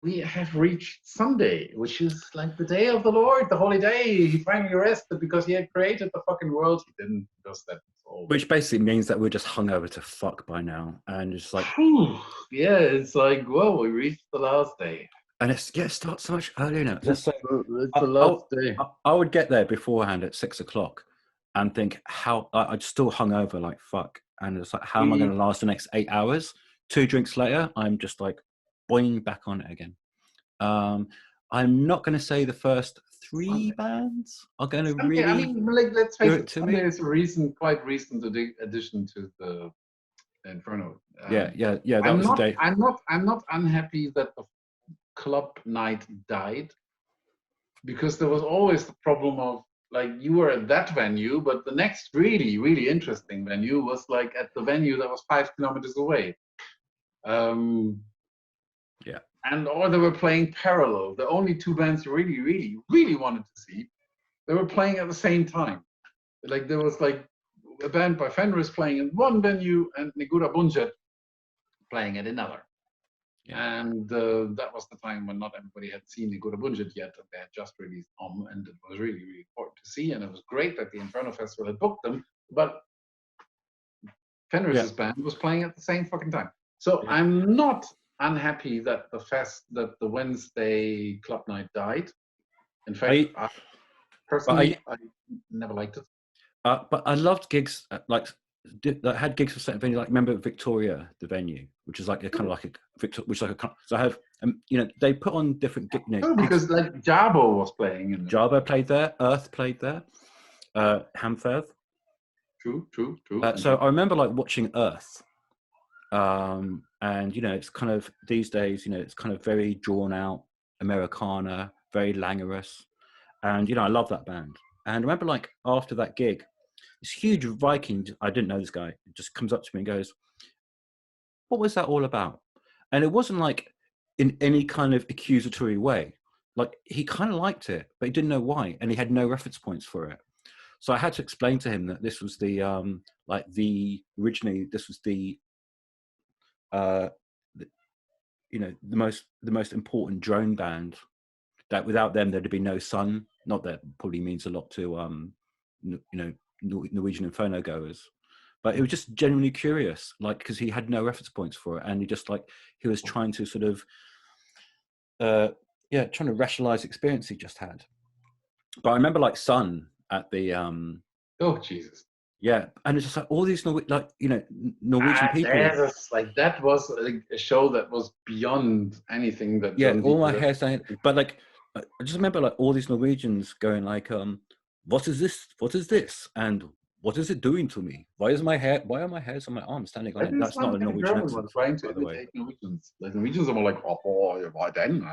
we have reached Sunday, which is like the day of the Lord, the holy day. He finally rested because he had created the fucking world. He didn't, because that's all. Which basically means that we're just hungover to fuck by now, and it's like, yeah, it's like, whoa, we reached the last day. and it starts so much earlier now. It's the last day. I would get there beforehand at 6 o'clock and think how I'd still hungover like fuck, and it's like, how am I going to last the next 8 hours? 2 drinks later, I'm just like boing back on it again. I'm not going to say the first 3 bands are going to really. I mean, like, let's face it, to Sunday is a quite recent addition to the Inferno. Yeah. That was the day. I'm not unhappy that the club night died, because there was always the problem of, like, you were at that venue, but the next really, really interesting venue was like at the venue that was 5 kilometers away. Or they were playing parallel. The only 2 bands you really, really, really wanted to see, they were playing at the same time. Like, there was like a band by Fenris playing in one venue and Negura Bunjet playing at another. Yeah. And that was the time when not everybody had seen Negura Bunjet yet, and they had just released and it was really, really important to see. And it was great that the Inferno Festival had booked them, but Fenris's band was playing at the same fucking time. So I'm not unhappy that the Wednesday club night died. In fact, I never liked it. But I loved gigs that had gigs for certain venues. Like, remember Victoria, the venue, which is like a kind of like so I have they put on different because like Jarbo was playing. Jarbo played there. Earth played there. Hamfirth. True. So I remember like watching Earth. And it's kind of these days, it's kind of very drawn out Americana, very languorous, and I love that band. And I remember like after that gig, this huge Viking, I didn't know this guy, just comes up to me and goes, "What was that all about?" And it wasn't like in any kind of accusatory way. Like, he kind of liked it, but he didn't know why, and he had no reference points for it. So I had to explain to him that this was originally this was the most important drone band, that without them there'd be no sun. Not that probably means a lot to Norwegian Inferno goers, but he was just genuinely curious, like, because he had no reference points for it, and he was trying to sort of trying to rationalize the experience he just had. But I remember like Sun at the oh Jesus. Yeah, and it's just like all these Norwegian people. That was a show that was beyond anything that. Yeah, all my hair saying. But like, I just remember like all these Norwegians going like, "What is this? What is this? And what is it doing to me? Why are my hairs on my arm standing on it?" That's not a Norwegian accent. Trying to imitate Norwegians. Like, Norwegians are more like, "Oh, why then?"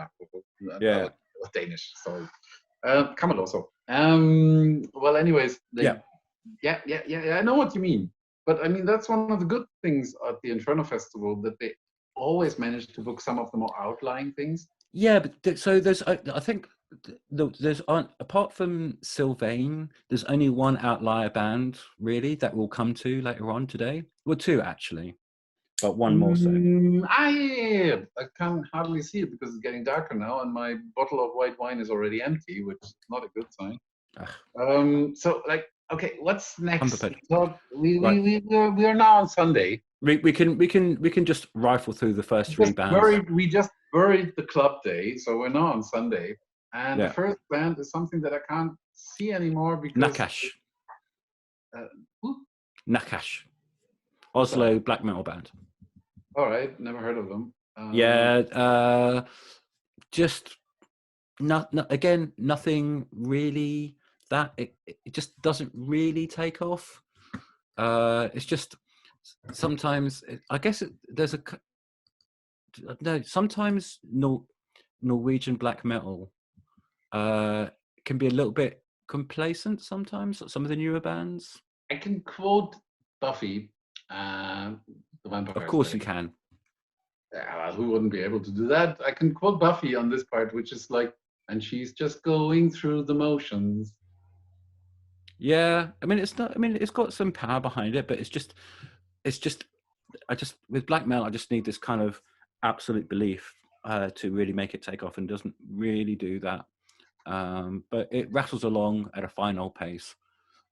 Yeah, Danish. Sorry, Kamal also. Well, anyways. Yeah, I know what you mean. But I mean, that's one of the good things at the Inferno Festival, that they always manage to book some of the more outlying things. Yeah, but so there's, I think, there's apart from Sylvain, there's only one outlier band really that we'll come to later on today. Well, 2 actually, but one more so. I can't hardly see it because it's getting darker now, and my bottle of white wine is already empty, which is not a good sign. So like. Okay, what's next? So we are now on Sunday. We can just rifle through the first 3 bands. We just buried the club day, so we're now on Sunday. And the first band is something that I can't see anymore because Nachash. Nachash. Oslo black metal band. All right, never heard of them. Just again, nothing really. That it just doesn't really take off. It's just sometimes I guess sometimes Norwegian black metal can be a little bit complacent sometimes. Some of the newer bands. I can quote Buffy, the Vampire. Of course you can. Who wouldn't be able to do that? I can quote Buffy on this part, which is like, and she's just going through the motions. Yeah, I mean, it's got some power behind it, but it's just with black metal, I just need this kind of absolute belief. to really make it take off, and doesn't really do that. But it rattles along at a fine old pace.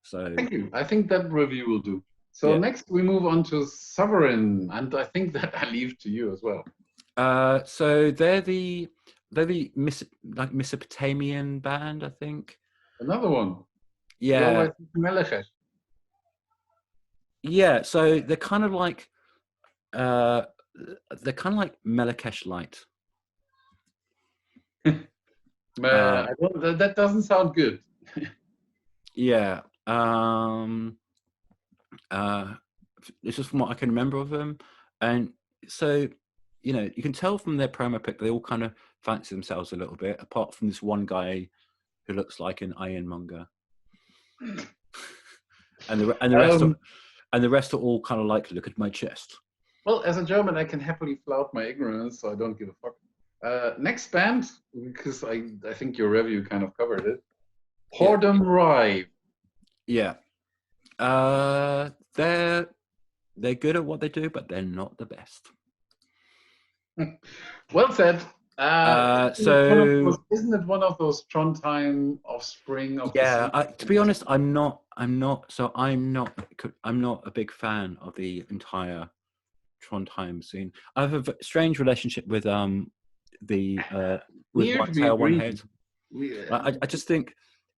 So thank you. I think that review will do. So yeah. next we move on to Sovereign, and I think that I leave to you as well. So they're the Mesopotamian band, I think. Another one. Yeah. Nachash. Yeah. So they're kind of like Myrkskog light. That doesn't sound good. Yeah. It's just from what I can remember of them, and so you can tell from their promo pic they all kind of fancy themselves a little bit, apart from this one guy who looks like an ironmonger, and the rest are all kind of like, look at my chest. Well, as a German, I can happily flout my ignorance, so I don't give a fuck. Next band, because I think your review kind of covered it. Whoredom Rife. Yeah. They're good at what they do, but they're not the best. Well said. So isn't it one of those Trondheim offspring of? Yeah, to be honest, I'm not a big fan of the entire Trondheim scene. I have a strange relationship with Whitetail One Head. I just think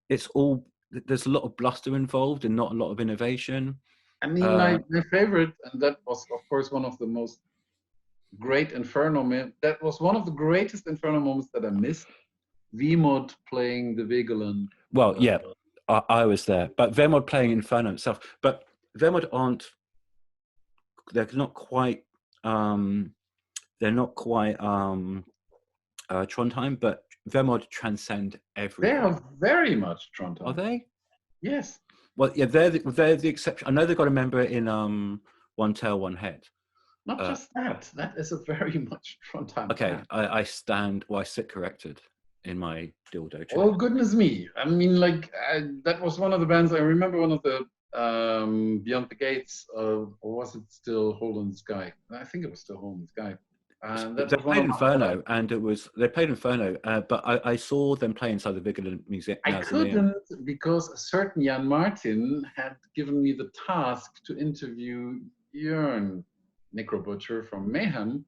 it's all, there's a lot of bluster involved and not a lot of innovation. I mean, my favorite, and that was of course one of the most great Inferno. That was one of the greatest Inferno moments that I missed. Vemod playing the Vigeland. Well, yeah, I was there, but Vemod playing Inferno itself. But Vemod they're not quite Trondheim, but Vemod transcend everything. They are very much Trondheim. Are they? Yes. Well, yeah, they're the exception. I know they've got a member in One Tail, One Head. Not just that. That is a very much Trondheim. Okay, I sit corrected in my dildo chair. Oh, goodness me. I mean, like, that was one of the bands. I remember one of the Beyond the Gates, or was it still Hole in the Sky? I think it was still Hole in the Sky. They played Inferno, they played Inferno, but I saw them play inside the Vigeland Museum. I couldn't, because a certain Jan Martin had given me the task to interview Jörn, Necrobutcher from Mayhem,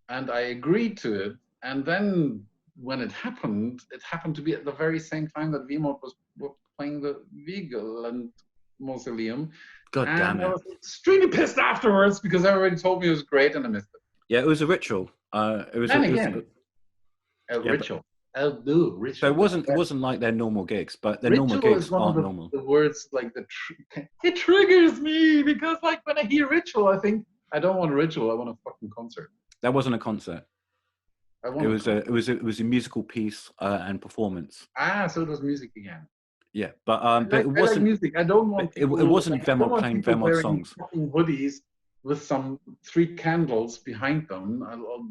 and I agreed to it. And then when it happened to be at the very same time that Vemod was playing the Vigeland Mausoleum. God damn it. I was extremely pissed afterwards because everybody told me it was great and I missed it. Yeah, it was a ritual. A ritual. Ritual. So it wasn't like their normal gigs, but their normal gigs aren't normal. The words like it triggers me because like when I hear ritual, I think I don't want a ritual. I want a fucking concert. That wasn't a concert. It was a musical piece and performance. So it was music again. Yeah, but it wasn't like music. I don't want. It wasn't Vemod playing Vemod songs. Fucking hoodies with some 3 candles behind them.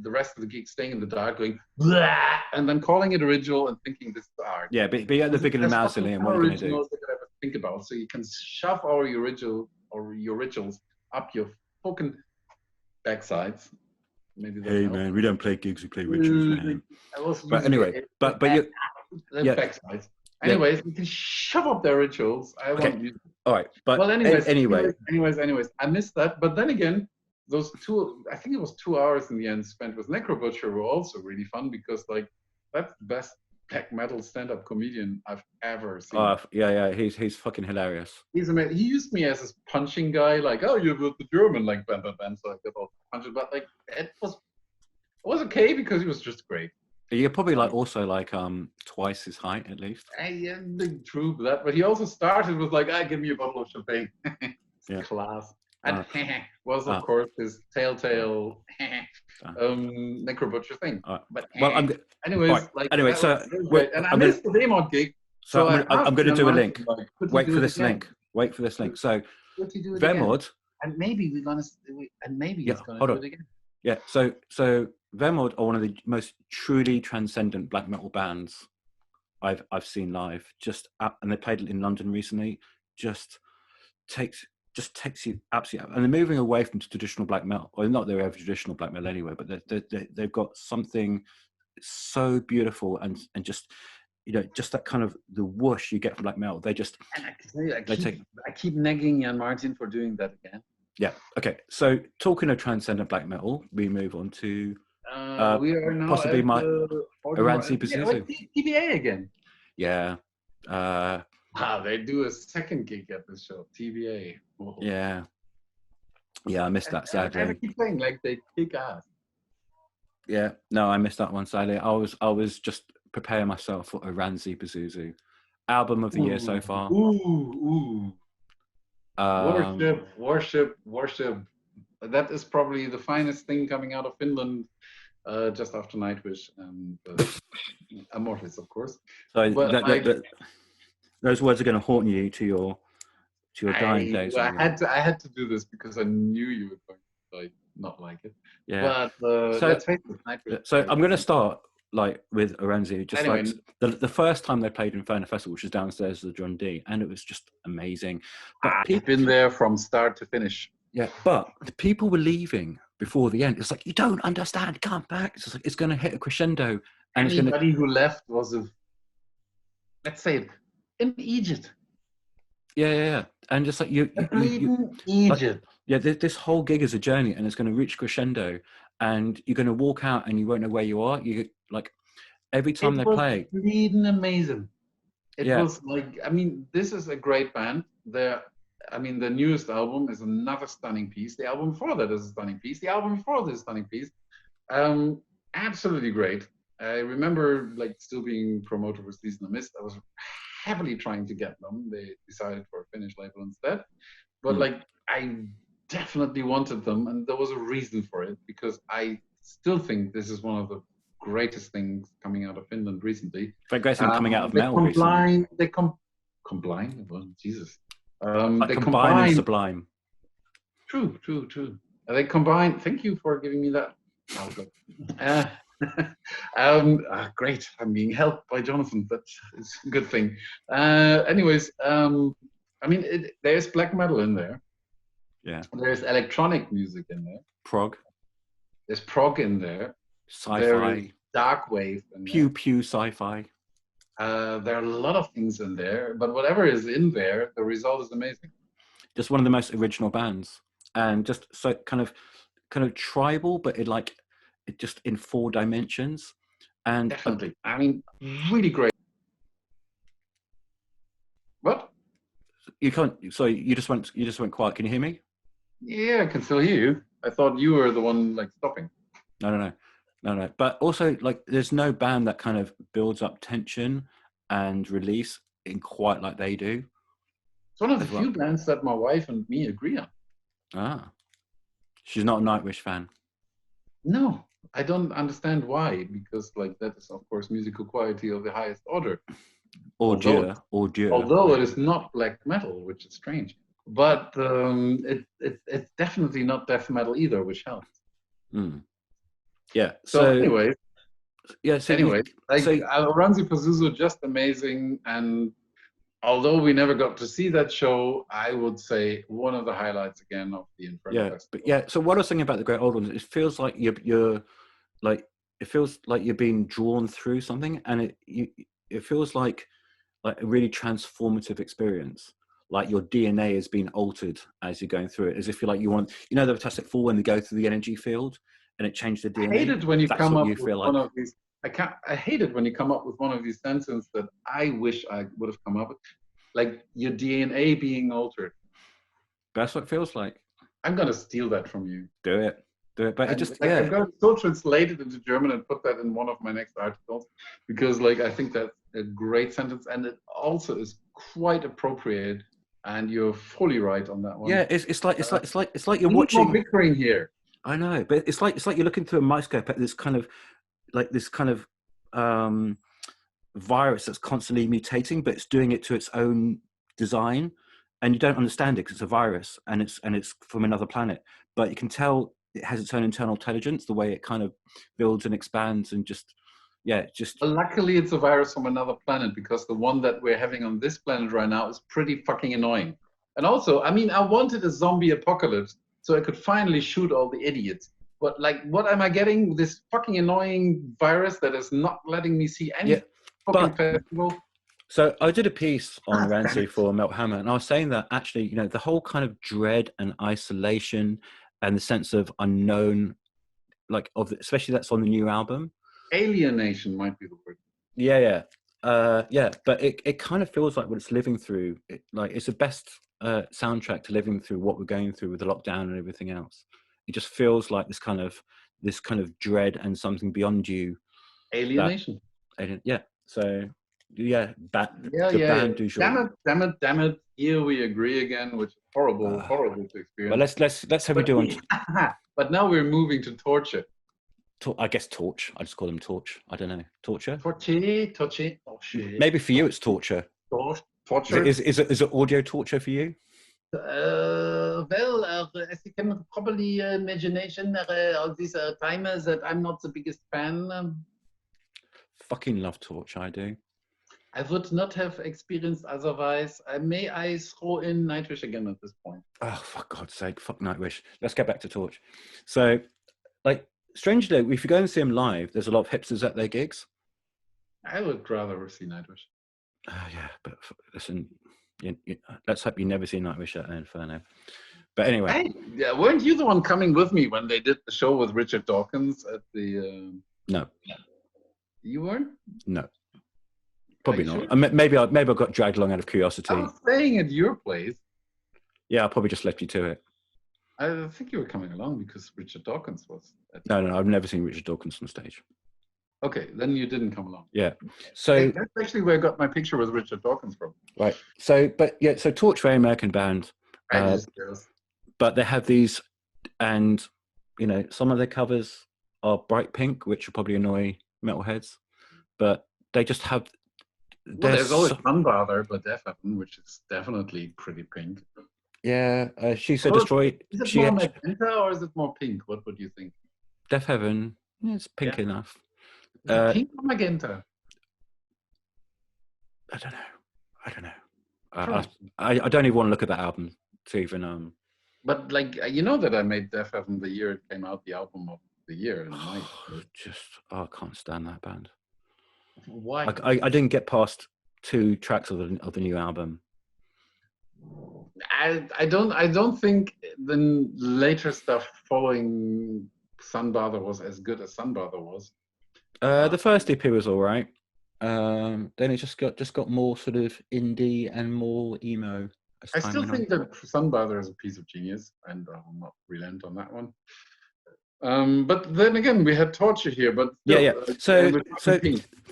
The rest of the gig staying in the dark, going blah, and then calling it a ritual and thinking this is art. Yeah, but at the Vigeland Mausoleum, what are you going to do? That I ever think about. So you can shove all your rituals up your fucking backsides. Maybe. Hey man, we don't play gigs, we play rituals, man. But anyway, but backsides. Anyways, you can shove up their rituals. I want music. All right, but anyways, I missed that. But then again, those 2, I think it was 2 hours in the end spent with Necrobutcher were also really fun because like that's the best black metal stand-up comedian I've ever seen. Yeah, he's fucking hilarious. He's amazing. He used me as his punching guy, like, oh, you're the German, like bam, bam, bam. So I get all punches, but like it was okay because he was just great. You're probably also twice his height at least. Yeah, true that. But he also started with like, give me a bottle of champagne. Yeah. Class. And was of course his telltale Necrobutcher thing. But anyways, I missed the Vemod gig. So I'm going to do a link. Wait for this link. So Vemod, and maybe he's going to do it again. Yeah, so Vemod are one of the most truly transcendent black metal bands I've seen live. And they played in London recently. Just takes just takes you absolutely, and they're moving away from traditional black metal, or not they're ever traditional black metal anyway, but they've got something so beautiful and just, you know, just that kind of the whoosh you get from black metal. They just, and I can tell you, I keep nagging Jan Martin for doing that again. Yeah. Okay. So talking of transcendent black metal, we move on to we are now possibly at my Oranssi yeah, Pazuzu. TBA again. Yeah. Wow, they do a second gig at this show. TBA. Oh. Yeah. Yeah, I missed that sadly. I keep saying like they kick ass. Yeah. No, I missed that one sadly. I was just preparing myself for Oranssi Pazuzu. Album of the year so far. Ooh. Worship. That is probably the finest thing coming out of Finland, just after Nightwish and Amorphis, of course. So those words are going to haunt you to your dying days. I had to do this because I knew you were going to like not like it. Yeah. But let's face it, Nightwish. So I'm going to start like with Oranssi, just anyway, like the first time they played Inferno Festival, which was downstairs at the John D, and it was just amazing. But I've been there from start to finish. Yeah, but the people were leaving before the end. It's like, you don't understand, come back. It's like, it's going to hit a crescendo. And anybody who left was let's say it, in Egypt. Yeah. And just like Egypt. Like, this whole gig is a journey, and it's going to reach crescendo, and you're going to walk out and you won't know where you are. You like every time they play. It was bleeding amazing. It was like, I mean, this is a great band. The newest album is another stunning piece. The album before that is a stunning piece. The album before this is a stunning piece. Absolutely great. I remember like still being promoted for Season of Mist. I was heavily trying to get them. They decided for a Finnish label instead. But like I definitely wanted them, and there was a reason for it, because I still think this is one of the greatest things coming out of Finland recently. Very great thing coming out of metal recently. They combine. Well, Jesus. Like they combine and sublime. True. They combine. Thank you for giving me that. Great. I'm being helped by Jonathan. That's a good thing. Anyways, there's black metal in there. Yeah. There's electronic music in there. Prog. There's prog in there. Sci-fi. There is dark wave. Pew sci-fi. There are a lot of things in there, but whatever is in there, the result is amazing. Just one of the most original bands, and just so kind of tribal, but it just in 4 dimensions. And definitely, I mean, really great. What? You can't. So you just went quiet. Can you hear me? Yeah, I can still hear you. I thought you were the one like stopping. No. But also, like, there's no band that kind of builds up tension and release in quite like they do. It's one of the few bands that my wife and me agree on. Ah, she's not a Nightwish fan. No, I don't understand why, because like that is of course musical quality of the highest order. Ordure. Although it is not black metal, which is strange. But it's definitely not death metal either, which helps. Yeah. So anyway, Oranssi Pazuzu, just amazing. And although we never got to see that show, I would say one of the highlights again of the Inferno Festival. So what I was thinking about the Great Old Ones, it feels like you're like, it feels like you're being drawn through something, and it feels like a really transformative experience. Like your DNA is being altered as you're going through it, as if you're like, the Fantastic Four when they go through the energy field and it changed the DNA. I hate it when you come up with one of these. I hate it when you come up with one of these sentences that I wish I would have come up with, like your DNA being altered. That's what it feels like. I'm gonna steal that from you. Do it. But I'm gonna still translate it into German and put that in one of my next articles, because like I think that's a great sentence, and it also is quite appropriate. And you're fully right on that one. Yeah, it's like you're watching. More bickering here. I know, but it's like you're looking through a microscope at this kind of virus that's constantly mutating, but it's doing it to its own design, and you don't understand it because it's a virus and it's from another planet. But you can tell it has its own internal intelligence, the way it kind of builds and expands, and Well, luckily, it's a virus from another planet, because the one that we're having on this planet right now is pretty fucking annoying. And also, I mean, I wanted a zombie apocalypse so I could finally shoot all the idiots. But like, what am I getting? This fucking annoying virus that is not letting me see any fucking festival. So I did a piece on Oranssi for Melt Hammer, and I was saying that actually, you know, the whole kind of dread and isolation and the sense of unknown, like especially that's on the new album. Alienation might be the word. Yeah. But it kind of feels like what it's living through. Like it's the best soundtrack to living through what we're going through with the lockdown and everything else. It just feels like this kind of dread and something beyond you. Alienation. So the band du jour. Damn it! Here we agree again, which is horrible to experience. Well, let's have we do on. But now we're moving to Torche. I guess Torche. I just call them Torche. I don't know. Torture. Torche. Oh shit. Maybe for you it's torture. Torture. Is it audio torture for you? Well, as you can probably imagine, all these timers that I'm not the biggest fan. Fucking love Torche, I do. I would not have experienced otherwise. May I throw in Nightwish again at this point? Oh, for God's sake, fuck Nightwish. Let's get back to Torche. So, like, strangely, if you go and see them live, there's a lot of hipsters at their gigs. I would rather see Nightwish. Yeah, but listen, let's hope you never see Nightwish at Inferno. But anyway. Hey, weren't you the one coming with me when they did the show with Richard Dawkins at the... No. You weren't? No. Probably not. Sure? Maybe I got dragged along out of curiosity. I was staying at your place. Yeah, I probably just left you to it. I think you were coming along because Richard Dawkins was. No, I've never seen Richard Dawkins on stage. Okay, then you didn't come along. Yeah. So that's actually where I got my picture with Richard Dawkins from. Right. So Torche, very American band. But they have these, and you know, some of their covers are bright pink, which will probably annoy metalheads, but they just have. Well, there's always Sunbather, but Death Heaven, which is definitely pretty pink. Yeah, she said destroy. Is it more magenta or is it more pink? What would you think? Death Heaven, it's pink enough. Pink or magenta? I don't know. I don't even want to look at that album to even. But like you know that I made Death Heaven the year it came out, the album of the year. I can't stand that band. Why? I didn't get past 2 tracks of the new album. I don't think the later stuff following Sunbather was as good as Sunbather was. The first EP was all right. Then it just got more sort of indie and more emo. I still think that Sunbather is a piece of genius, and I will not relent on that one. But then again, we had Torche here, but still,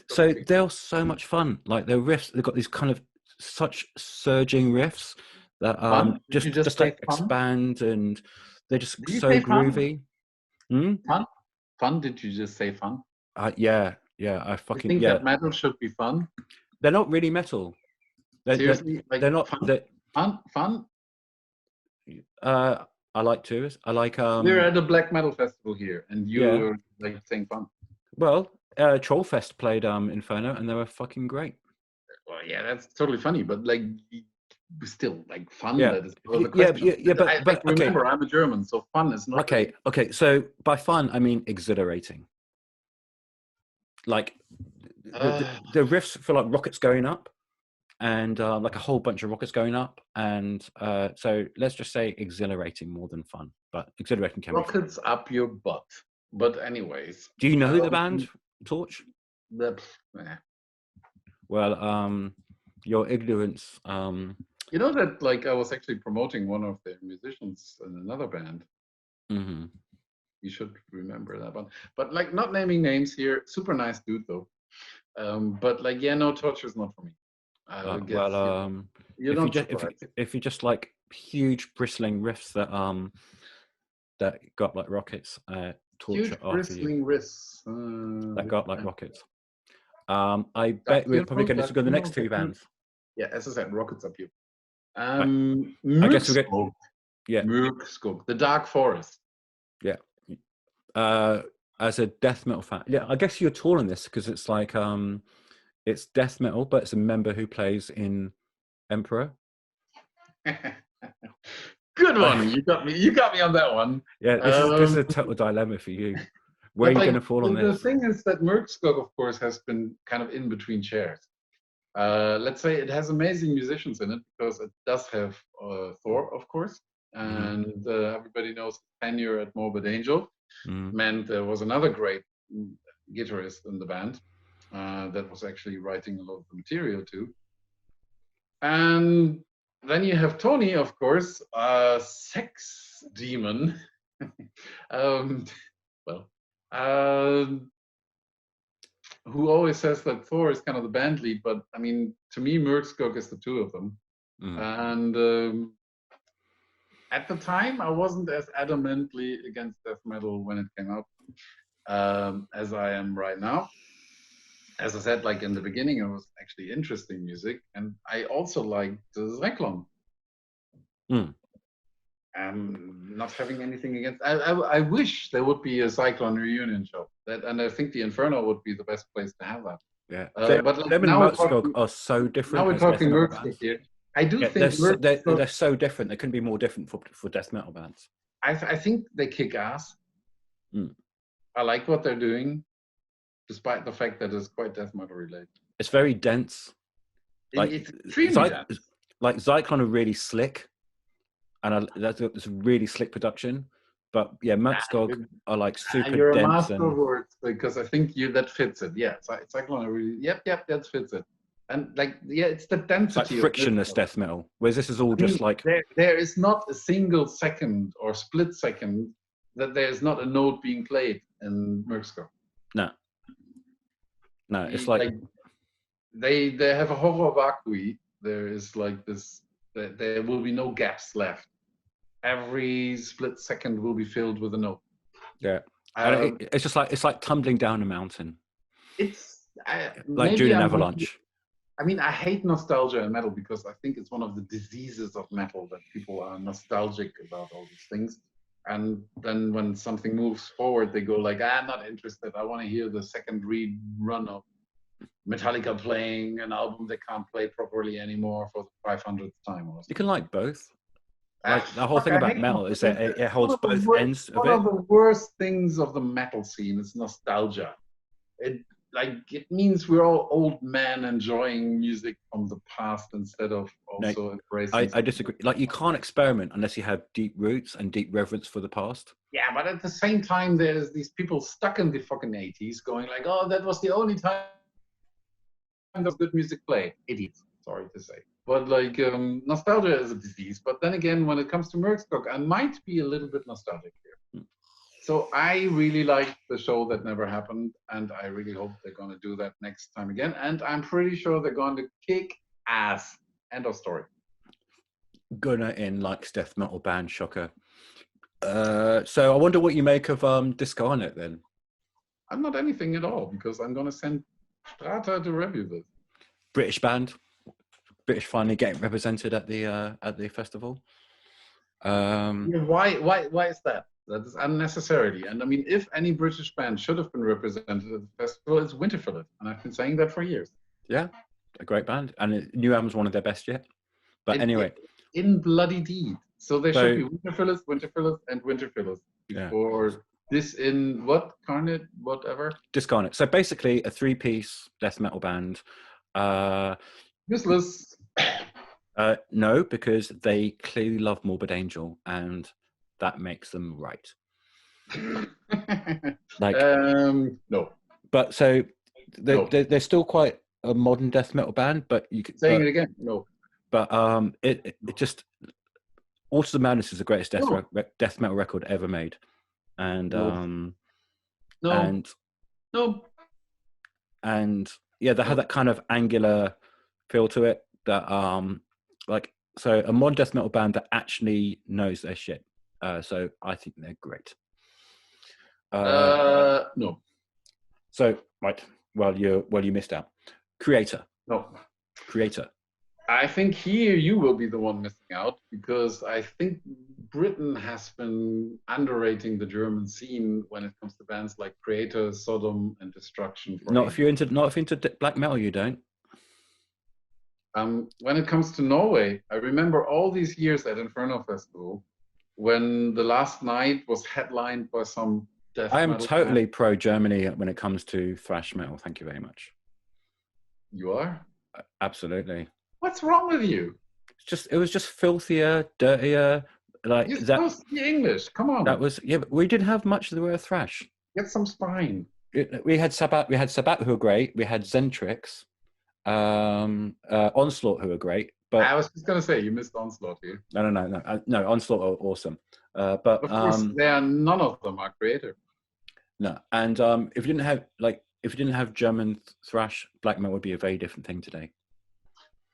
So they're so much fun. Like their riffs, they've got these kind of such surging riffs that just like expand, and they're just so groovy. Fun? Did you just say fun? Yeah. I fucking think that metal should be fun. They're not really metal. Seriously, they're not fun. I like tours. I like. We're at a black metal festival here, and you're like saying fun. Well, Trollfest played Inferno, and they were fucking great. Well, yeah, that's totally funny, but like, still like fun. Yeah, that is the question. But remember, I'm a German, so fun is not. Okay. So by fun, I mean exhilarating. Like the riffs feel like rockets going up. And like a whole bunch of rockets going up, and so let's just say exhilarating more than fun, but exhilarating can be fun. Rockets up your butt. But anyways, do you know the band Torche? Well, your ignorance. You know that like I was actually promoting one of their musicians in another band. Mm-hmm. You should remember that one. But like, not naming names here. Super nice dude though. But like, Torche is not for me. If you just like huge bristling riffs that got like rockets, Torche huge bristling riffs that got like rockets. I bet we're probably going to go the next 2 bands. Yeah, as I said, rockets up here. I guess we get Myrkskog, the Dark Forest. Yeah. As a death metal fan, I guess you're tall on this because it's like it's death metal, but it's a member who plays in Emperor. Good one. You got me. You got me on that one. Yeah, this is a total dilemma for you. Where are you But going to fall on the this? thing is that Myrkskog, of course, has been kind of in between chairs. Let's say it has amazing musicians in it because it does have Thor, of course, and everybody knows tenure at Morbid Angel meant there was another great guitarist in the band that was actually writing a lot of the material too. And then you have Tony, of course, a sex demon. Well, who always says that Thor is kind of the band lead, but I mean, to me, Myrkskog is the two of them. And at the time, I wasn't as adamantly against death metal when it came out as I am right now. As I said, like in the beginning, it was actually interesting music, and I also liked the Cyclone. Not having anything against. I wish there would be a Cyclone reunion show. And I think the Inferno would be the best place to have that. Yeah, but like, them and Myrkskog are so different. Now we're talking Myrkskog here. I do think they're so different. They couldn't be more different for death metal bands. I think they kick ass. I like what they're doing, despite the fact that it's quite death metal related. It's very dense. Like it's extremely dense. Like Zyklon are really slick, and that's really slick production. But yeah, Myrkskog are like super you're dense. You're a master of words because I think that fits it. Yeah, Zyklon are really. Yep, that fits it. And like, yeah, it's the density. It's like frictionless death metal, whereas this is all just like there is not a single second or split second that there's not a note being played in Myrkskog. No, it's like they have a horror vacui. There is like this. There will be no gaps left. Every split second will be filled with a note. Yeah, it's just like it's like tumbling down a mountain. It's like during an avalanche. I mean, I hate nostalgia in metal because I think it's one of the diseases of metal that people are nostalgic about all these things. And then when something moves forward, they go like, I'm not interested. I want to hear the second rerun of Metallica playing an album they can't play properly anymore for the 500th time. Or you can like both. Like the whole thing about metal is that it holds both ends of it. One of the worst things of the metal scene is nostalgia. It means we're all old men enjoying music from the past instead of also embracing. I disagree. Like, you can't experiment unless you have deep roots and deep reverence for the past. Yeah, but at the same time, there's these people stuck in the fucking 80s going like, oh, that was the only time there's good music played. Idiots, sorry to say. But like, nostalgia is a disease. But then again, when it comes to Myrkskog, I might be a little bit nostalgic here. So I really liked the show that never happened, and I really hope they're going to do that next time again. And I'm pretty sure they're going to kick ass. End of story. Gunnar in likes death metal band, shocker. So I wonder what you make of Dyscarnate then. I'm not anything at all because I'm going to send Strata to review this. British band, British finally getting represented at the festival. Why is that? That is unnecessarily. And I mean, if any British band should have been represented at the festival, it's Winterfillet. And I've been saying that for years. Yeah, a great band. And new album's one of their best yet. But anyway. In bloody deed. So there should be Winterfillet, and Winterfillet. Yeah. Or this in what? Carnate? Whatever? Dyscarnate. So basically a 3-piece death metal band. Useless. No, because they clearly love Morbid Angel, and that makes them right. Like, no. But so they're still quite a modern death metal band, but you could saying it again. No. But it just Autos of Madness is the greatest death metal record ever made, and and yeah, they have that kind of angular feel to it that like, so a modern death metal band that actually knows their shit. So I think they're great. No. So right, well you missed out. Kreator. No. Kreator. I think here you will be the one missing out because I think Britain has been underrating the German scene when it comes to bands like Kreator, Sodom, and Destruction. Not if you're into black metal, you don't. When it comes to Norway, I remember all these years at Inferno Festival when the last night was headlined by some death I am metal band. totally pro Germany when it comes to thrash metal. Thank you very much. You are? Absolutely. What's wrong with you? It was just filthier, dirtier, like You're that. supposed to be English. Come That on, was, yeah, but we didn't have much of the word thrash. get some spine. We had Sabat who were great. We had Zentrix, Onslaught who were great. But I was just gonna say you missed Onslaught here. no, Onslaught are awesome. But Of course, none of them are Kreator. no, and if you didn't have German thrash, black metal would be a very different thing today.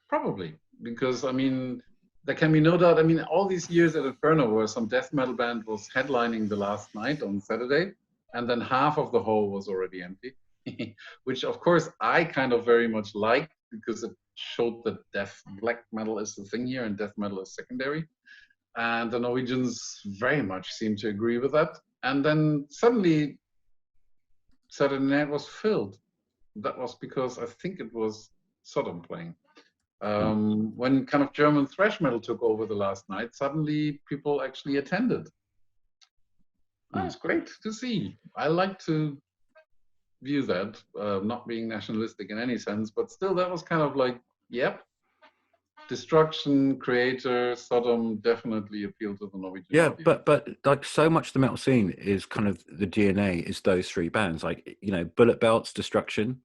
Probably because I mean there can be no doubt. I mean, all these years at Inferno, where some death metal band was headlining the last night on Saturday, and then half of the hall was already empty, which of course I kind of very much liked because it showed that death black metal is the thing here and death metal is secondary. And the Norwegians very much seem to agree with that. And then suddenly Saturday night was filled. That was because I think it was Sodom playing. When kind of German thrash metal took over the last night, suddenly people actually attended. That was great to see. I like to view that, not being nationalistic in any sense, but still that was kind of like, yep, Destruction, Kreator, Sodom definitely appeal to the Norwegian audience. but like so much of the metal scene is kind of the DNA is those three bands, like Bullet Belts, Destruction.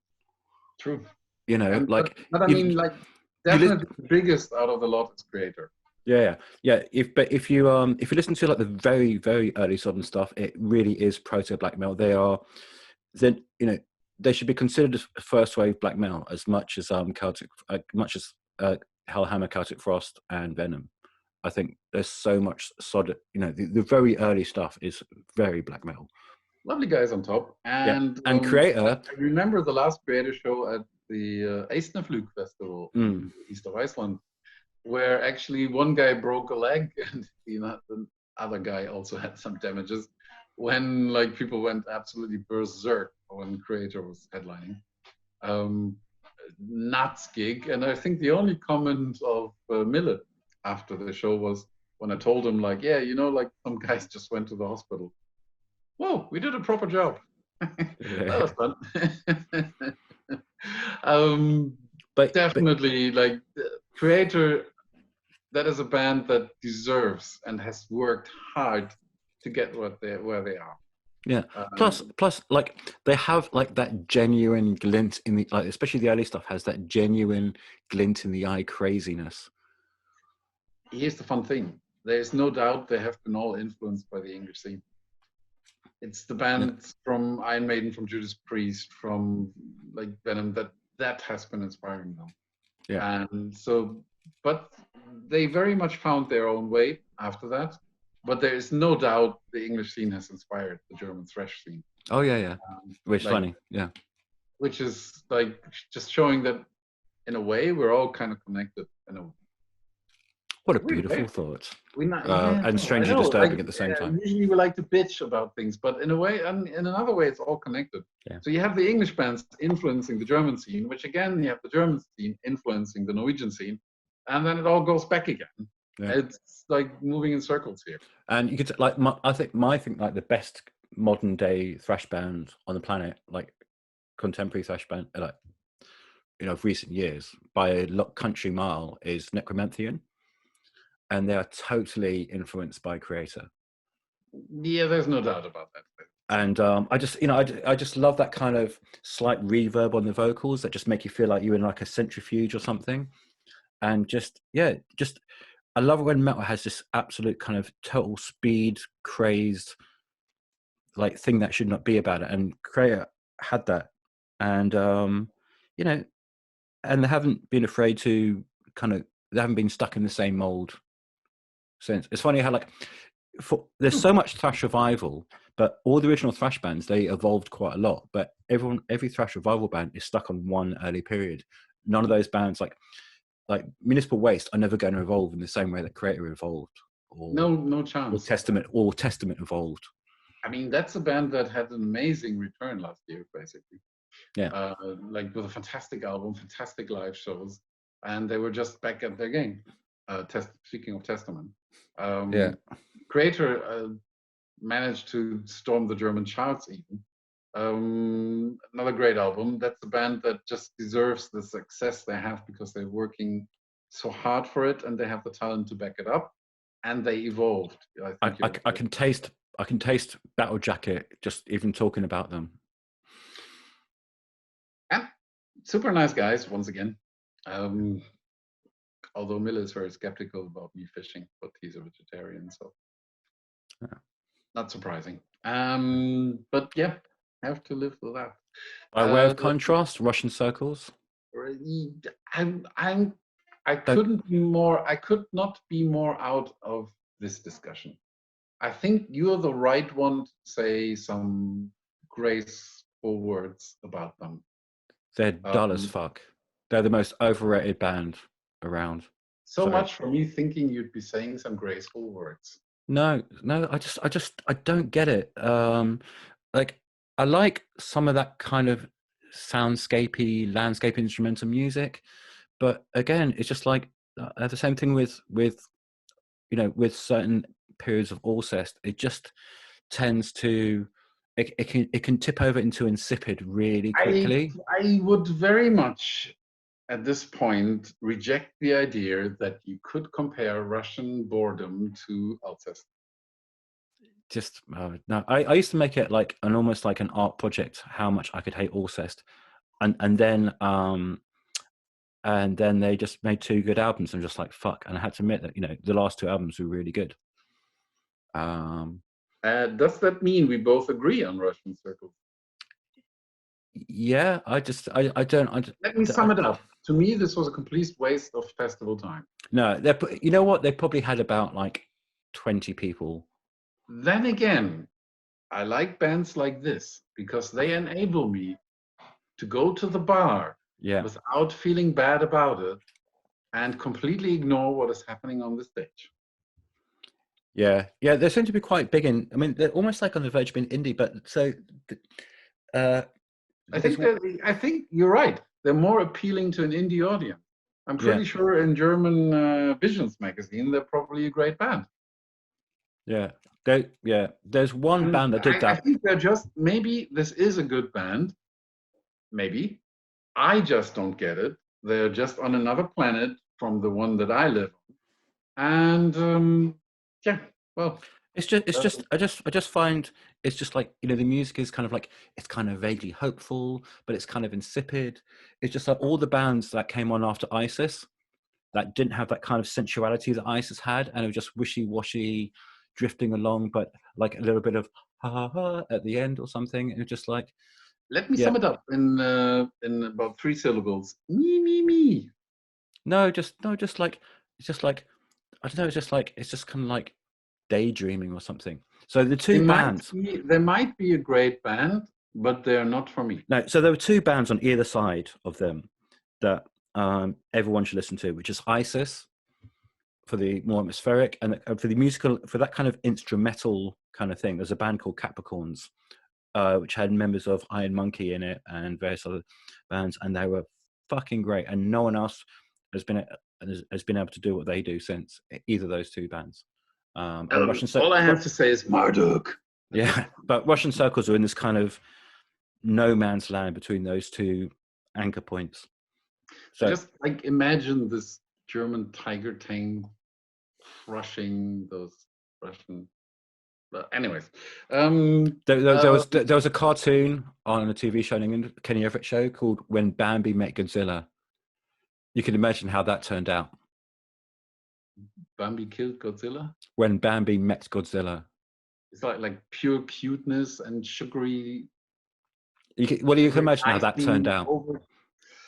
True. But I mean, like definitely the biggest out of the lot is Kreator. Yeah. If you listen to like the very very early Sodom stuff, it really is proto black metal. They should be considered first wave black metal as much as Hellhammer, Celtic Frost, and Venom. I think there's so much solid. The very early stuff is very black metal. Lovely guys on top, and Kreator. I remember the last Kreator show at the Eisnaflug Festival in east of Iceland, where actually one guy broke a leg and the other guy also had some damages when like people went absolutely berserk when Kreator was headlining. Nuts gig, and I think the only comment of Millet after the show was when I told him like, yeah, like some guys just went to the hospital. Whoa, we did a proper job. That was fun. But definitely, like Kreator, that is a band that deserves and has worked hard to get where they are. Yeah. Plus, like they have like that genuine glint in the, like, especially the early stuff has that genuine glint in the eye craziness. Here's the fun thing: there is no doubt they have been all influenced by the English scene. It's the band from Iron Maiden, from Judas Priest, from like Venom that has been inspiring them. Yeah. And so, but they very much found their own way after that. But there is no doubt the English scene has inspired the German thrash scene. Oh yeah. Which is funny, yeah. Which is like just showing that in a way we're all kind of connected. What a beautiful thought. And strangely disturbing at the same time. Usually we like to bitch about things, but in a way, and in another way, it's all connected. Yeah. So you have the English bands influencing the German scene, which again, you have the German scene influencing the Norwegian scene, and then it all goes back again. Yeah. It's like moving in circles here. And you could like, I think like the best modern day thrash band on the planet, like contemporary thrash band, like of recent years by a country mile, is Necromantheon. And they are totally influenced by Kreator. Yeah, there's no doubt about that. And I just love that kind of slight reverb on the vocals that just make you feel like you're in like a centrifuge or something. And I love it when metal has this absolute kind of total speed, crazed, like thing that should not be about it. And Kreator had that. And, and they haven't been afraid to they haven't been stuck in the same mold since. It's funny how there's so much thrash revival, but all the original thrash bands, they evolved quite a lot, but every thrash revival band is stuck on one early period. None of those bands like Municipal Waste are never going to evolve in the same way that Kreator evolved, or no chance, or Testament evolved. I mean, that's a band that had an amazing return last year, basically. Yeah, like with a fantastic album, fantastic live shows. and they were just back at their game. Speaking of Testament, Yeah. Kreator managed to storm the German charts even. Another great album. That's a band that just deserves the success they have because they're working so hard for it and they have the talent to back it up, and they evolved. I think I can taste Battle Jacket just even talking about them. And super nice guys once again. Although Miller is very skeptical about me fishing, but he's a vegetarian, so not surprising. But yeah, have to live with that. By way of contrast, Russian Circles. I could not be more out of this discussion. I think you're the right one to say some graceful words about them. They're dull as fuck. They're the most overrated band around. So much for me thinking you'd be saying some graceful words. No, I don't get it. Like I like some of that kind of soundscapey, landscape instrumental music, but again, it's just like the same thing with with certain periods of Alcest. It just tends to it can tip over into insipid really quickly. I would very much at this point reject the idea that you could compare Russian boredom to Alcest. Just no, I used to make it like almost like an art project how much I could hate Alcest, and then they just made 2 good albums. I'm just like fuck, and I had to admit that the last 2 albums were really good. Does that mean we both agree on Russian Circles? Yeah, I don't. Let me sum it up. To me, this was a complete waste of festival time. No, you know what? They probably had about like 20 people. Then again, I like bands like this because they enable me to go to the bar without feeling bad about it and completely ignore what is happening on the stage. Yeah, they seem to be quite big I mean, they're almost like on the verge of being indie, but so. I think you're right. They're more appealing to an indie audience. I'm pretty sure in German Visions magazine, they're probably a great band. Yeah, there's one band that did that. I think they're just, maybe this is a good band. Maybe. I just don't get it. They're just on another planet from the one that I live on. And well. I just find it's just like, the music is kind of like, it's kind of vaguely hopeful, but it's kind of insipid. It's just like all the bands that came on after ISIS that didn't have that kind of sensuality that ISIS had, and it was just wishy-washy, drifting along, but like a little bit of ha ha ha at the end or something. It was just like, let me sum it up in about 3 syllables. Me. No, just like, it's just like, I don't know. It's just kind of like daydreaming or something. So the 2 bands, they might be a great band, but they're not for me. No, so there were 2 bands on either side of them that everyone should listen to, which is ISIS for the more atmospheric, and for the musical, for that kind of instrumental kind of thing. There's a band called Capricorns, which had members of Iron Monkey in it and various other bands, and they were fucking great. And no one else has been able to do what they do since, either of those 2 bands. All I have to say is Marduk. Yeah, but Russian Circles are in this kind of no man's land between those 2 anchor points. So just like imagine this German tiger tank crushing those Russian. But anyways, there was a cartoon on a TV show, in Kenny Everett show, called When Bambi Met Godzilla. You can imagine how that turned out. Bambi killed Godzilla? When Bambi met Godzilla. It's like pure cuteness and sugary. You can imagine how that turned out.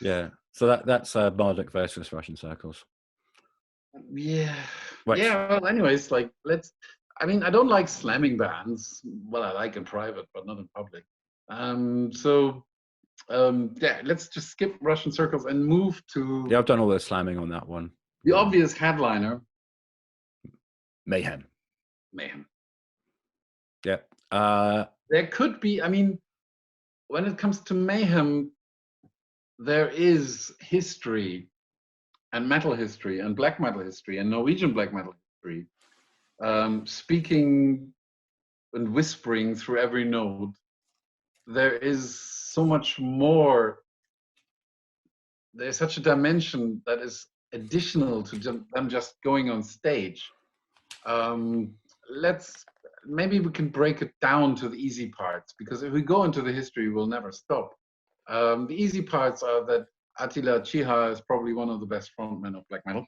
Yeah. So that's Marduk versus Russian Circles. Yeah. Right. Yeah. Well, anyways, I don't like slamming bands. Well, I like in private, but not in public. Let's just skip Russian Circles and move to. Yeah, I've done all the slamming on that one. The obvious headliner. Mayhem. Yeah. There could be, when it comes to Mayhem, there is history and metal history and black metal history and Norwegian black metal history, speaking and whispering through every note, there is so much more. There's such a dimension that is additional to them just going on stage. Maybe we can break it down to the easy parts, because if we go into the history, we'll never stop. The easy parts are that Attila Chiha is probably one of the best frontmen of black metal.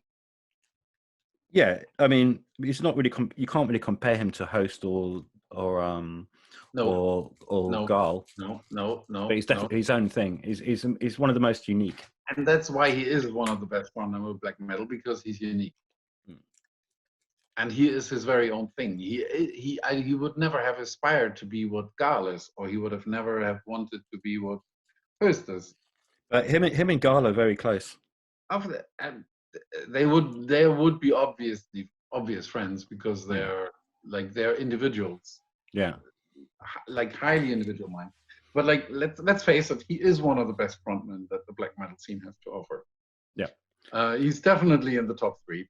Yeah, I mean, it's not really. You can't really compare him to Host or Garl. No. But he's definitely his own thing. He's one of the most unique. And that's why he is one of the best frontmen of black metal, because he's unique. And he is his very own thing. He would never have aspired to be what Garl is, or he would have never have wanted to be what Host is. But him and Garl are very close. They would be obvious friends, because they're individuals. Yeah. Like highly individual mind. But like let's face it, he is one of the best frontmen that the black metal scene has to offer. Yeah. He's definitely in the top 3.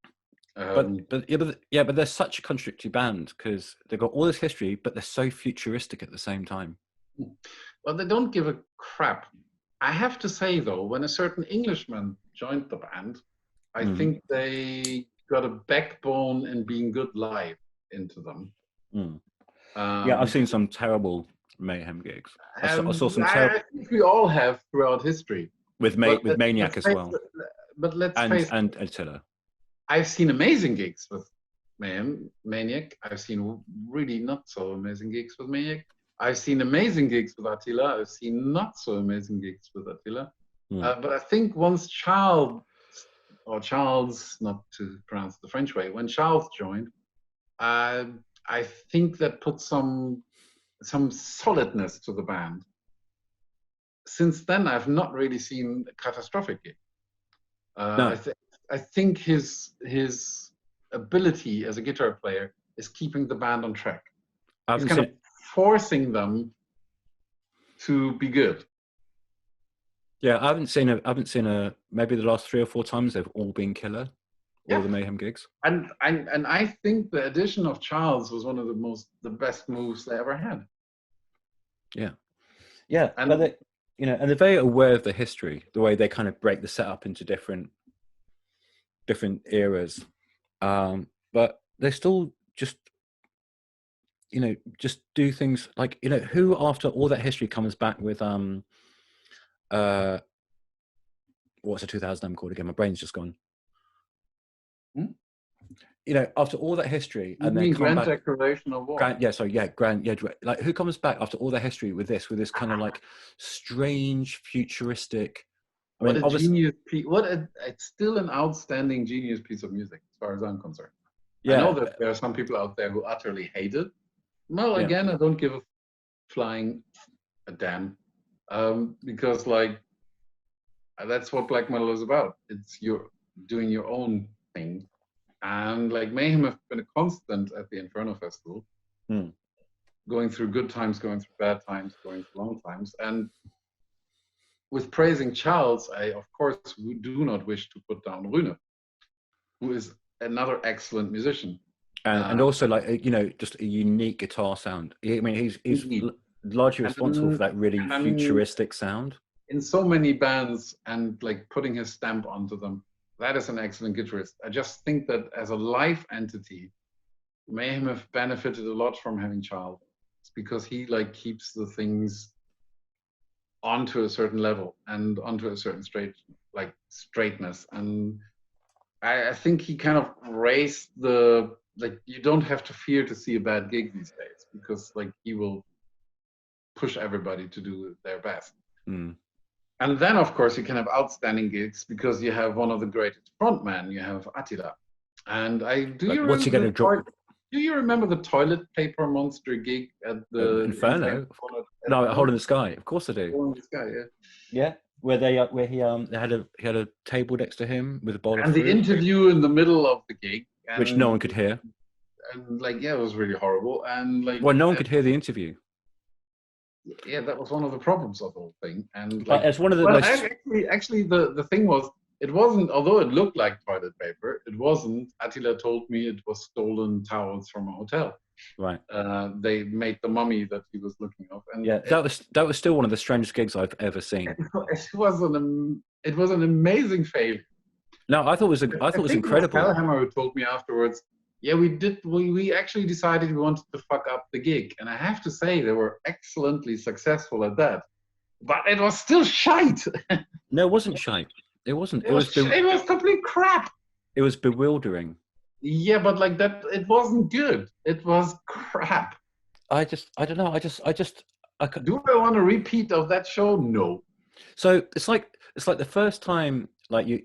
But they're such a contradictory band, because they've got all this history, but they're so futuristic at the same time. Well, they don't give a crap. I have to say though, when a certain Englishman joined the band, I think they got a backbone in being good live into them. Yeah, I've seen some terrible Mayhem gigs. I saw some I think we all have throughout history. With Maniac as well. But let's face it. And Attila. I've seen amazing gigs with Maniac. I've seen really not so amazing gigs with Maniac. I've seen amazing gigs with Attila. I've seen not so amazing gigs with Attila. But I think once Charles, not to pronounce the French way, when Charles joined, I think that put some solidness to the band. Since then, I've not really seen a catastrophic gig. No. I think his ability as a guitar player is keeping the band on track. He's kind of forcing them to be good. Yeah, I haven't seen a maybe the last 3 or 4 times they've all been killer. All the Mayhem gigs. And I think the addition of Charles was one of the best moves they ever had. Yeah. Yeah. And they're very aware of the history, the way they kind of break the setup into different eras. But they still just do things like, who after all that history comes back with what's the 2000 album called again? My brain's just gone. After all that history, and then Grand Declaration of War. Like, who comes back after all that history with this kind of like strange futuristic? It's still an outstanding genius piece of music, as far as I'm concerned. Yeah. I know that there are some people out there who utterly hate it. Well, again, I don't give a flying a damn, because like that's what black metal is about. It's doing your own thing. And like Mayhem have been a constant at the Inferno Festival, going through good times, going through bad times, going through long times. And with praising Charles, I of course do not wish to put down Rune, who is another excellent musician. And also like, just a unique guitar sound. I mean, he's largely responsible for that really futuristic sound. In so many bands, and like putting his stamp onto them. That is an excellent guitarist. I just think that as a live entity, Mayhem have benefited a lot from having Charles. It's because he like keeps the things onto a certain level and onto a certain straightness. And I think he kind of raised you don't have to fear to see a bad gig these days, because like he will push everybody to do their best. And then, of course, you can have outstanding gigs because you have one of the greatest frontmen. You have Attila. And what's he going to drop? Do you remember the toilet paper monster gig at the Inferno? No, Hole in the Sky. Of course I do. Hole in the Sky, yeah. Yeah, where he had a table next to him with a bowl of fruit. And the interview in the middle of the gig, which no one could hear. And it was really horrible. And no one could hear the interview. Yeah, that was one of the problems of the whole thing. And it's one of the most... actually, the thing was, it wasn't, although it looked like toilet paper, it wasn't. Attila told me it was stolen towels from a hotel. Right. They made the mummy that he was looking at. And yeah, that was still one of the strangest gigs I've ever seen. It was an amazing failure. No, I thought it was incredible. It was Hellhammer who told me afterwards, yeah, we actually decided we wanted to fuck up the gig. And I have to say, they were excellently successful at that. But it was still shite. No, it wasn't shite. It wasn't. It was complete crap. It was bewildering. Yeah, but like that, it wasn't good. It was crap. I don't know. Do I want a repeat of that show? No. So it's like the first time, when you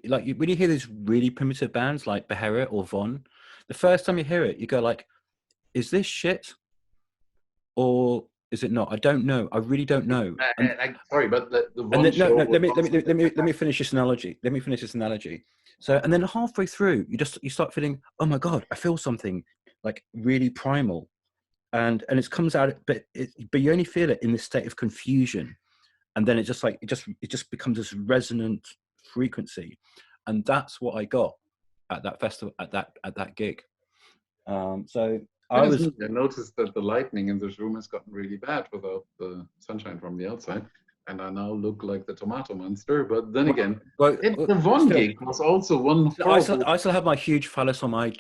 hear these really primitive bands like Beherit or Von, the first time you hear it, you go like, "Is this shit, or is it not?" I don't know. I really don't know. Sorry, but the Von show. Let me finish this analogy. So, and then halfway through, you start feeling, oh my god, I feel something like really primal, and it comes out, but you only feel it in this state of confusion, and then it just becomes this resonant frequency, and that's what I got at that festival, at that gig. So I noticed that the lighting in this room has gotten really bad without the sunshine from the outside, and I now look like the tomato monster. But then again, the Von gig was also one. I still have my huge phallus on my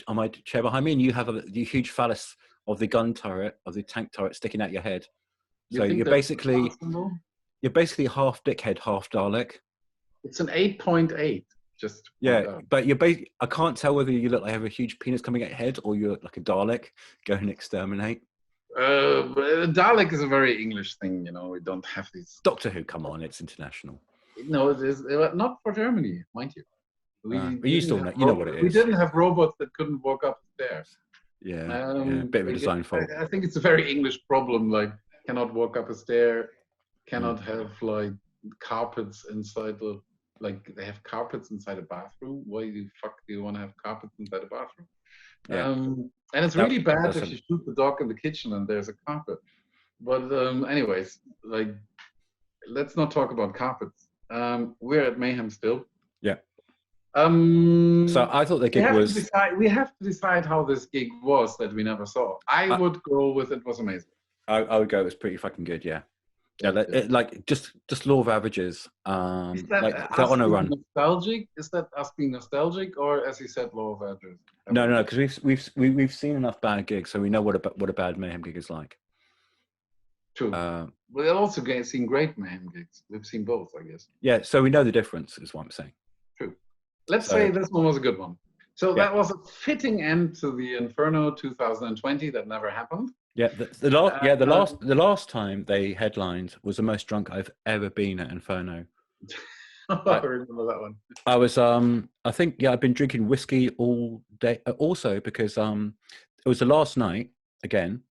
chair behind me, and you have the huge phallus of the gun turret, of the tank turret sticking out your head. So you're basically half dickhead, half Dalek. It's an 8.8. Just but I can't tell whether you look like you have a huge penis coming at your head or you're like a Dalek going to exterminate. Dalek is a very English thing, you know. We don't have these. Doctor Who, come on, it's international. No, it is not for Germany, mind you. But you still know, you know what it is. We didn't have robots that couldn't walk up the stairs. Yeah, bit of a design fault. I think it's a very English problem. Like, cannot walk up a stair, cannot have like carpets inside the. Like, they have carpets inside a bathroom. Why the fuck do you want to have carpets inside a bathroom? Yeah. And it's really bad if you shoot the dog in the kitchen and there's a carpet. But anyways, like, let's not talk about carpets. We're at Mayhem still. Yeah. So I thought the gig was. We have to decide how this gig was that we never saw. I would go with it was amazing. I would go. It was pretty fucking good. Yeah. Yeah, like just law of averages. Is that like on a run. Nostalgic? Is that us being nostalgic, or as you said, law of averages? No, because we've seen enough bad gigs, so we know what a bad Mayhem gig is like. True. We've also seen great Mayhem gigs. We've seen both, I guess. Yeah, so we know the difference, is what I'm saying. True. Let's say this one was a good one. So that was a fitting end to the Inferno 2020 that never happened. Yeah, the last time they headlined was the most drunk I've ever been at Inferno. I remember that one. I was I think I've been drinking whiskey all day. Also because it was the last night again,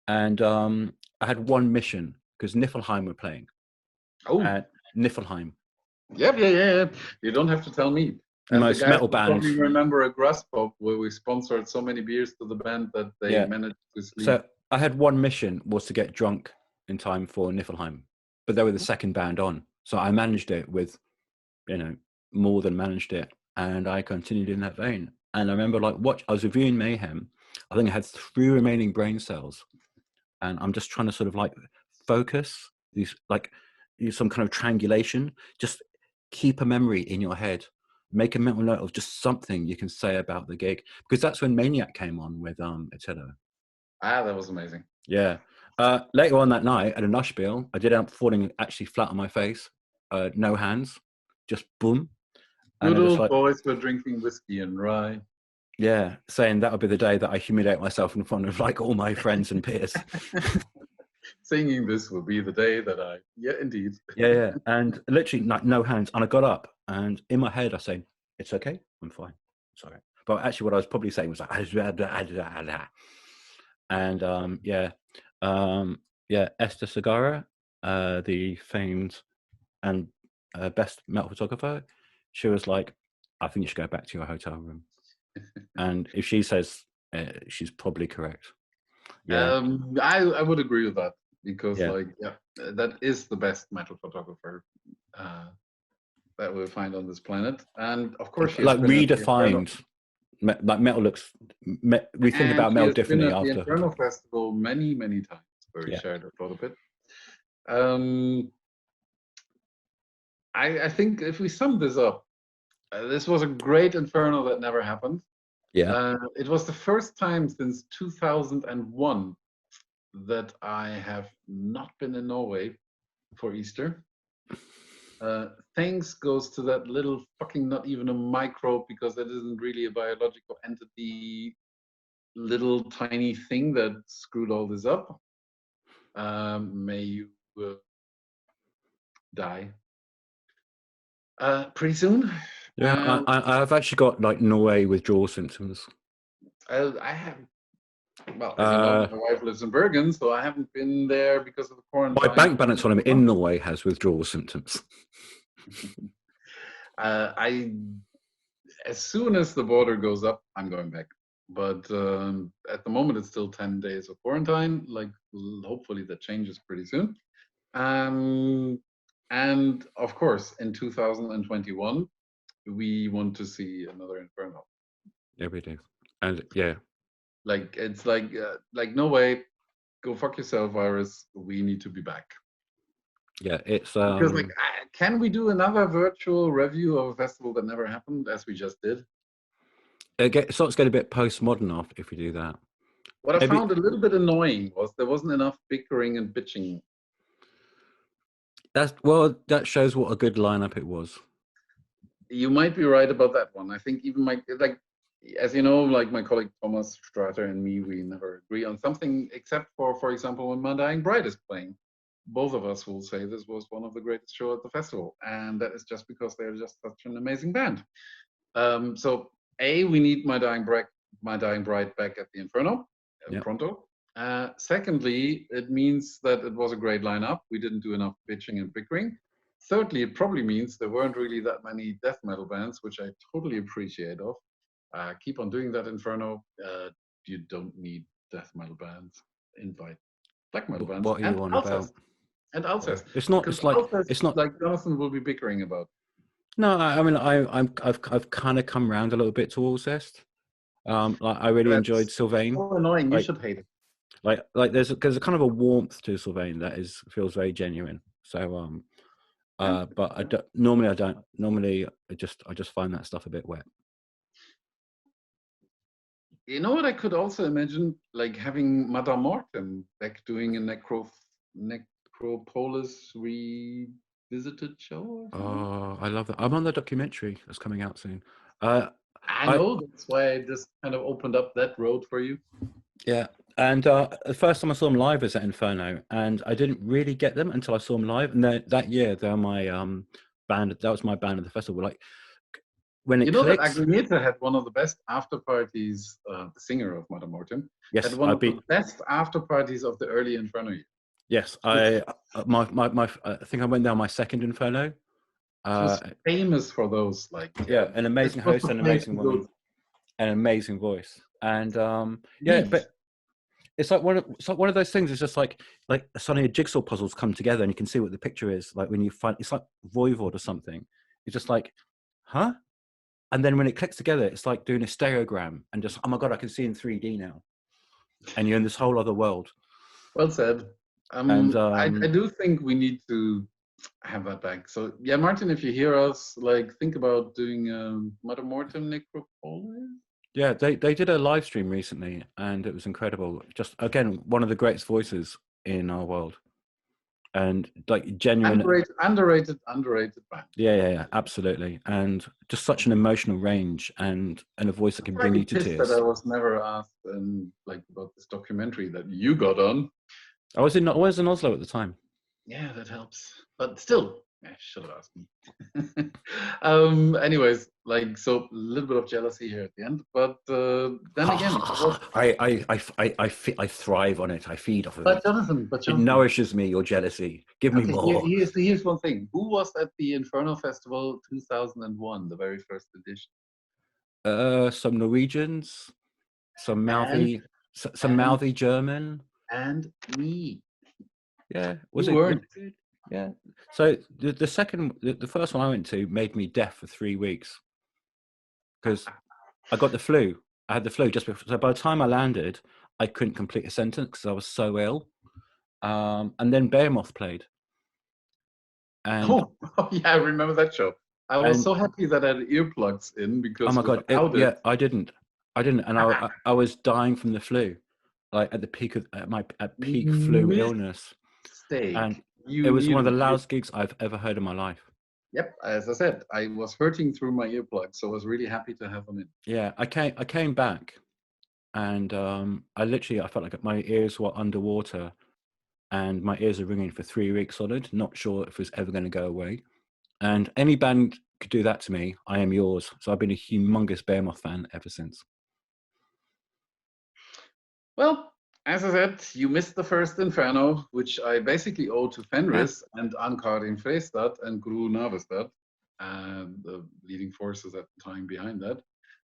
and I had one mission because Niflheim were playing. Oh, Niflheim. Yeah. You don't have to tell me. Most metal band. I remember a Grass Pop where we sponsored so many beers to the band that they managed to sleep. So I had one mission, was to get drunk in time for Niflheim, but they were the second band on. So I managed it with, more than managed it. And I continued in that vein. And I remember I was reviewing Mayhem. I think I had 3 remaining brain cells. And I'm just trying to sort of like focus these, use some kind of triangulation. Just keep a memory in your head. Make a mental note of just something you can say about the gig. Because that's when Maniac came on with Attila. That was amazing. Yeah. Later on that night at a Nushbill, I did end up falling actually flat on my face. No hands. Just boom. Good old boys were drinking whiskey and rye. Yeah, saying that would be the day that I humiliate myself in front of all my friends and peers. Singing this will be the day that I... Yeah, indeed. Yeah. And literally no hands. And I got up and in my head I say, it's okay, I'm fine. Sorry. But actually what I was probably saying was like... And Esther Segarra, the famed and best metal photographer, she was like, I think you should go back to your hotel room. And if she says, she's probably correct. Yeah. I would agree with that because that is the best metal photographer that we'll find on this planet. And of course, she has Like been at the Inferno, redefined, like metal looks. We think and about she metal has been differently at the after. Inferno Festival many, many times, where we Yeah. shared a photo bit. I think if we sum this up, this was a great Inferno that never happened. Yeah. It was the first time since 2001 that I have not been in Norway for Easter. Thanks goes to that little fucking, not even a microbe, because that isn't really a biological entity, little tiny thing that screwed all this up. May you die pretty soon. Yeah, I've actually got like Norway withdrawal symptoms. I have, well, as you know, my wife lives in Bergen, so I haven't been there because of the quarantine. My bank balance on him in Norway has withdrawal symptoms. As soon as the border goes up, I'm going back. But at the moment, it's still 10 days of quarantine. Like, hopefully that changes pretty soon. And of course, in 2021, we want to see another Inferno. Yeah, we do. And yeah, like it's like no way, go fuck yourself, virus. We need to be back. Yeah, it's because like, can we do another virtual review of a festival that never happened, as we just did? It starts getting a bit postmodern after if we do that. What I found a little bit annoying was there wasn't enough bickering and bitching. That shows what a good lineup it was. You might be right about that one. I think even as you know, like my colleague Thomas Strater and me, we never agree on something except for example, when My Dying Bride is playing. Both of us will say this was one of the greatest shows at the festival, and that is just because they're just such an amazing band. So we need My Dying Bride back at the Inferno, pronto. Secondly, it means that it was a great lineup. We didn't do enough bitching and bickering. Thirdly, it probably means there weren't really that many death metal bands, which I totally appreciate of. Keep on doing that, Inferno. You don't need death metal bands. Invite black metal bands. What are you on about? And Alcest. It's not. It's like Alcest, it's not like Jonathan will be bickering about. No, I mean I've kind of come around a little bit to Alcest. Like I really enjoyed Sylvain. So annoying. You should hate it. Like there's a kind of a warmth to Sylvain that feels very genuine. So but I don't normally I just find that stuff a bit wet. You know what I could also imagine, like having Madame Mortem back doing a Necropolis revisited show. Oh, I love that. I'm on the documentary that's coming out soon. I know, that's why I just kind of opened up that road for you. Yeah, and the first time I saw them live was at Inferno, and I didn't really get them until I saw them live. And that year, they're my band. That was my band at the festival. Like when it clicks. That Agneta had one of the best after parties. The singer of Madame Mortem had one of the best after parties of the early Inferno year. Yes, I think I went there on my second Inferno. She was famous for those, like an amazing host, an amazing woman, an amazing voice, and but it's like one of those things. It's just like suddenly jigsaw puzzles come together, and you can see what the picture is. Like when you find it's like Voivod or something. It's just like, huh? And then when it clicks together, it's like doing a stereogram, and just, oh my god, I can see in 3D now, and you're in this whole other world. Well said. I do think we need to have that back. So yeah, Martin, if you hear us, like think about doing Madame Mortem Necropolis. Yeah, they did a live stream recently, and it was incredible. Just again, one of the greatest voices in our world, and like genuine underrated band. Yeah, absolutely, and just such an emotional range and a voice that can bring you to tears. That I was never asked about this documentary that you got on. I was in Oslo at the time. Yeah, that helps, but still, I should have asked me. Anyways, so a little bit of jealousy here at the end, but then again, I thrive on it. I feed off of it. Jonathan, it nourishes me. Your jealousy. Give me more. Here's one thing. Who was at the Inferno Festival 2001, the very first edition? Some Norwegians, some mouthy German, and me. Yeah, was it? Weren't. Yeah, So the first one I went to made me deaf for 3 weeks because I got the flu. I had the flu just before. So by the time I landed, I couldn't complete a sentence because I was so ill. And then Behemoth played. And Yeah, I remember that show. I was and so happy that I had earplugs in because oh my god, without yeah, I didn't, and I was dying from the flu, like at the peak of peak flu illness, and mistake. it You was one of the needed. loudest gigs I've ever heard in my life. Yep, as I said, I was hurting through my earplugs, so I was really happy to have them in. Yeah, I came back, and I felt like my ears were underwater, and my ears are ringing for 3 weeks solid. Not sure if it was ever going to go away. And any band could do that to me, I am yours. So I've been a humongous Behemoth fan ever since. Well, as I said, you missed the first Inferno, which I basically owe to Fenris and Ankar in Freestad and Gru Navestad, the leading forces at the time behind that.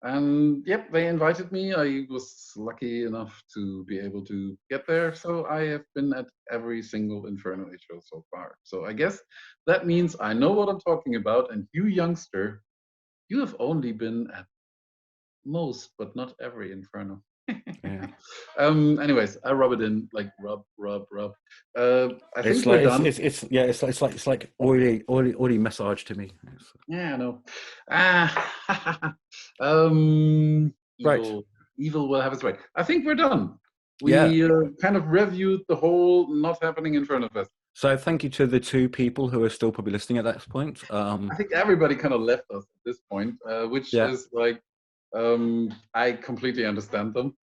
And yep, they invited me. I was lucky enough to be able to get there. So I have been at every single Inferno show so far. So I guess that means I know what I'm talking about. And you, youngster, you have only been at most, but not every Inferno. Yeah. Anyways, I rub it in, like rub. I think we're done. It's like oily massage to me. Yeah, I know. Right. Evil will have its way. I think we're done. Yeah. We kind of reviewed the whole not happening Inferno Fest. So thank you to the 2 people who are still probably listening at that point. I think everybody kind of left us at this point, which is like, I completely understand them.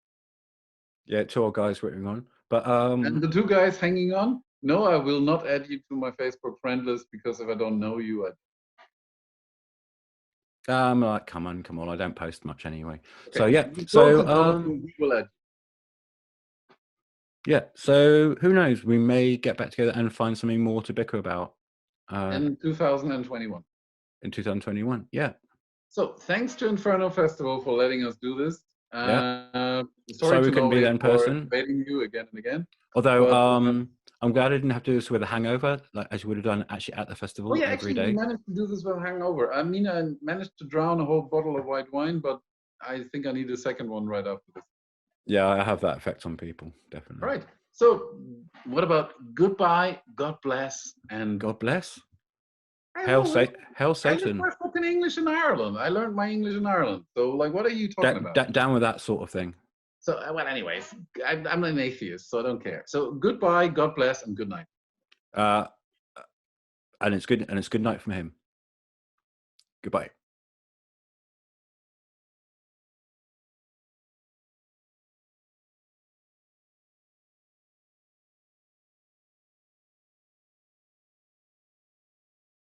Yeah, 2 old guys waiting on. But and the 2 guys hanging on. No, I will not add you to my Facebook friend list because if I don't know you, I'm like, come on, I don't post much anyway. Okay. So yeah, we will add. Yeah, so who knows? We may get back together and find something more to bicker about. In 2021. In 2021, yeah. So thanks to Inferno Festival for letting us do this. Sorry we couldn't be there in person. Inviting you again and again. Although I'm glad I didn't have to do this with a hangover, like as you would have done actually at the festival every day. We managed to do this with a hangover. I mean, I managed to drown a whole bottle of white wine, but I think I need a second one right after this. Yeah, I have that effect on people, definitely. All right. So what about goodbye, God bless, and God bless? Hail Satan. I was talking English in Ireland. I learned my English in Ireland. So, like, what are you talking about? Down with that sort of thing. So, well, anyways, I'm an atheist, so I don't care. So, goodbye, God bless, and good night. And it's good night from him. Goodbye.